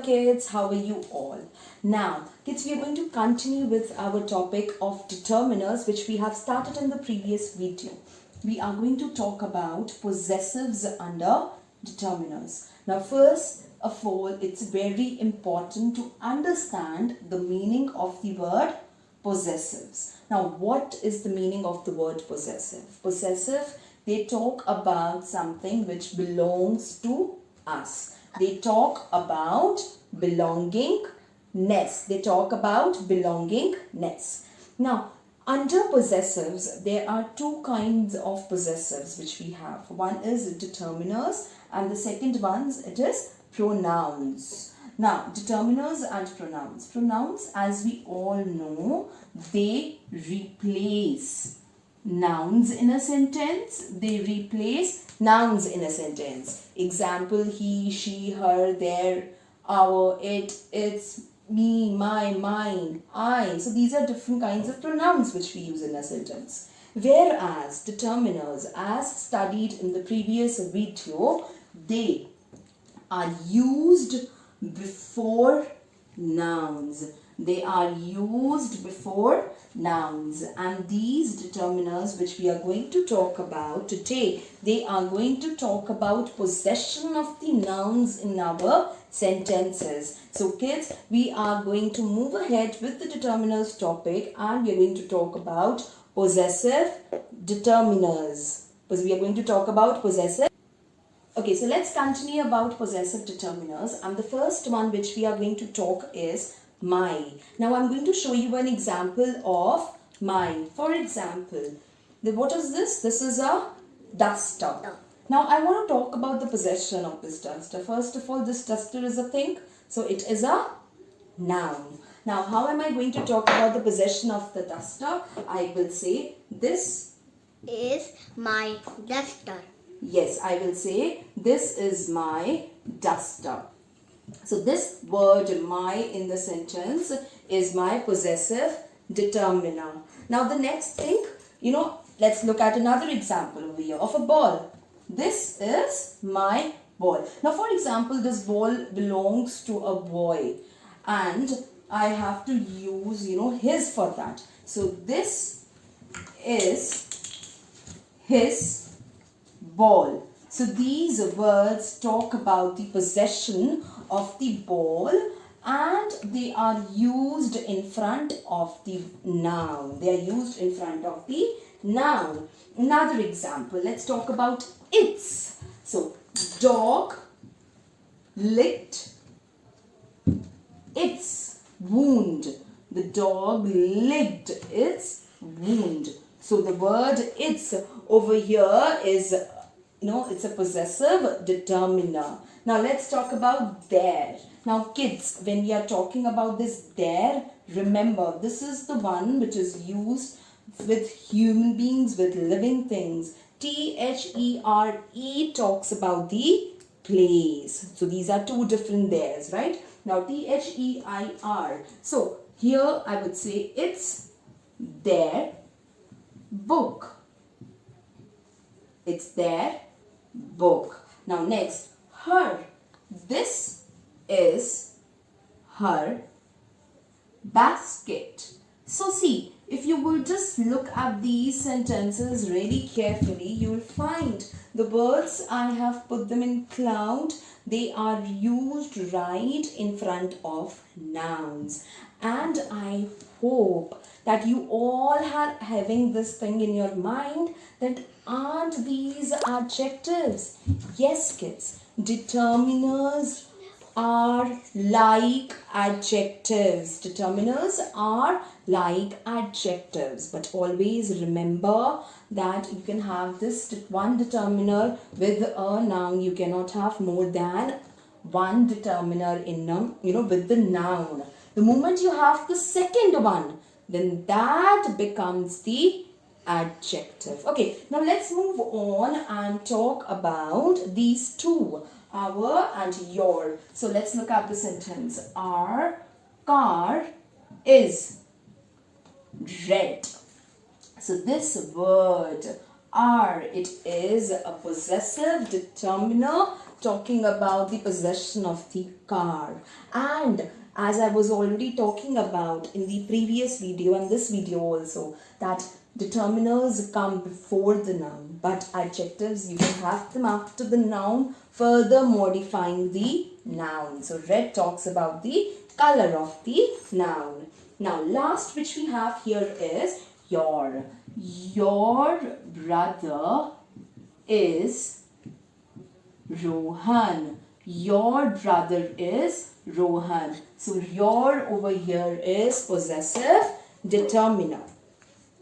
kids, how are you all? Now kids, we are going to continue with our topic of determiners, which we have started in the previous video. We are going to talk about possessives under determiners. Now first of all, it's very important to understand the meaning of the word possessives. Now what is the meaning of the word possessive? Possessive, they talk about something which belongs to us. They talk about belongingness. They talk about belongingness. Now, under possessives, there are two kinds of possessives which we have. One is determiners and the second one it is pronouns. Now, determiners and pronouns. Pronouns, as we all know, they replace nouns in a sentence. They replace nouns in a sentence. Example, he, she, her, their, our, it, its, me, my, mine, I. So these are different kinds of pronouns which we use in a sentence. Whereas determiners, as studied in the previous video, they are used before nouns. They are used before nouns, and these determiners which we are going to talk about today, they are going to talk about possession of the nouns in our sentences. So kids, we are going to move ahead with the determiners topic, and we are going to talk about possessive determiners. Because we are going to talk about possessive. Okay, so let's continue about possessive determiners, and the first one which we are going to talk is my. Now I'm going to show you an example of my. For example, what is this? This is a duster. Now I want to talk about the possession of this duster. First of all, this duster is a thing, so it is a noun. Now how am I going to talk about the possession of the duster? I will say this is my duster. Yes, I will say this is my duster. So this word my in the sentence is my possessive determiner. Now the next thing, let's look at another example over here of a ball. This is my ball. Now for example, this ball belongs to a boy and I have to use, his for that. So this is his ball. So these words talk about the possession of the ball and they are used in front of the noun. They are used in front of the noun. Another example, let's talk about its. So dog licked its wound. The dog licked its wound. So the word its over here is, it's a possessive determiner. Now let's talk about their. Now kids, when we are talking about this their, remember this is the one which is used with human beings, with living things. T-H-E-R-E talks about the place. So these are two different theirs, right? Now T-H-E-I-R. So here I would say it's their book. It's their book. Now next, her. This is her basket. So see, if you will just look at these sentences really carefully, you will find the words I have put them in cloud. They are used right in front of nouns. And I hope that you all are having this thing in your mind that aren't these adjectives? Yes kids, determiners are like adjectives. Determiners are like adjectives. But always remember that you can have this one determiner with a noun. You cannot have more than one determiner in with the noun. The moment you have the second one, then that becomes the adjective. Okay, now let's move on and talk about these two, our and your. So let's look at the sentence. Our car is red. So this word are, it is a possessive determiner talking about the possession of the car. And as I was already talking about in the previous video and this video also, that determiners come before the noun, but adjectives, you can have them after the noun, further modifying the noun. So red talks about the color of the noun. Now last which we have here is your. Your brother is Rohan. Your brother is Rohan. So your over here is possessive determiner.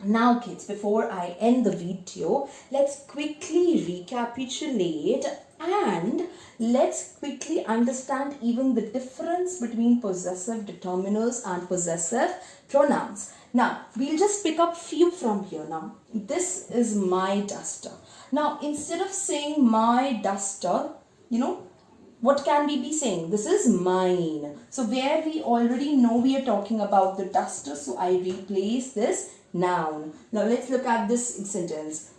Now kids, before I end the video, let's quickly recapitulate and let's quickly understand even the difference between possessive determiners and possessive pronouns. Now, we'll just pick up few from here. Now, this is my duster. Now, instead of saying my duster, what can we be saying? This is mine. So, where we already know we are talking about the duster, so I replace this noun. Now, let's look at this sentence.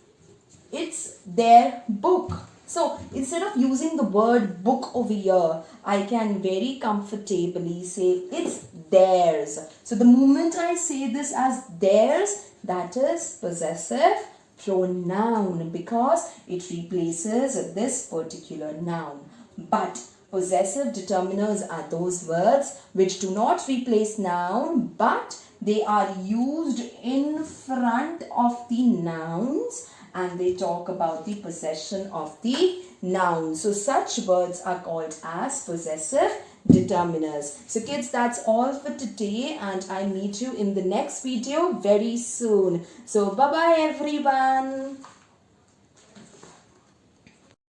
It's their book. So, instead of using the word book over here, I can very comfortably say it's theirs. So, the moment I say this as theirs, that is possessive pronoun because it replaces this particular noun. But possessive determiners are those words which do not replace noun, but they are used in front of the nouns and they talk about the possession of the noun. So such words are called as possessive determiners. So kids, that's all for today and I meet you in the next video very soon. So bye bye everyone.